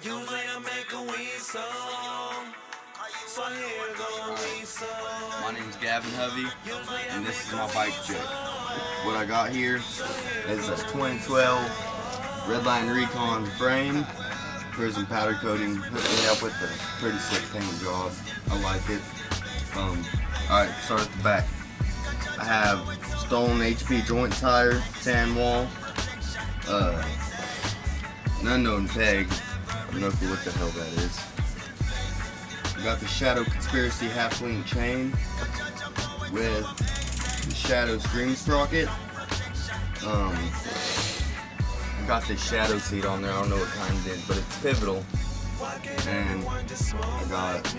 Usually I make a weed song, so here go a weed song. My name's Gavin Hovey, and this is my bike check. What I got here is a 2012 Redline Recon frame, prism powder coating, hooked me up with a pretty slick paint job. I like it. Alright, start at the back. I have stolen HP joint tire, tan wall, an unknown peg. I don't know what the hell that is. I got the Shadow Conspiracy half-link chain with the Shadow string sprocket. I got this Shadow seat on there. I don't know what kind it is, but it's pivotal. And I got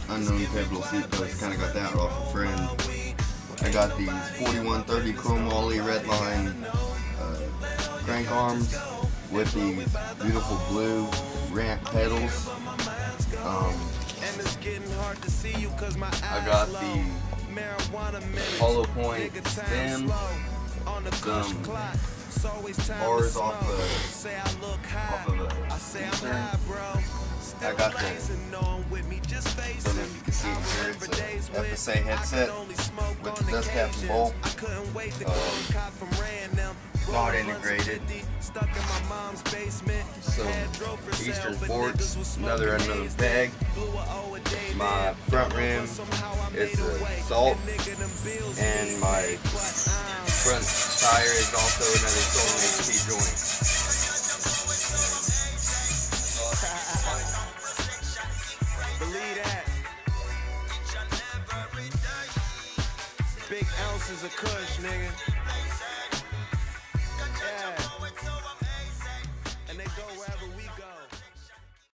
unknown pivotal seat posts. Kind of got that off a friend. I got these 4130 Chrome Ollie Redline crank arms with these beautiful blue ramp pedals. I got the hollow point stem, some bars off of a sensor. I got the, don't know if you can see it here, it's a FSA headset with the dust cap and bowl. Not integrated. Some Eastern forks, another unknown peg. My front rim is a Salt, and my front tire is also another Stolen HP joint. Believe that. Big ounces of kush, nigga.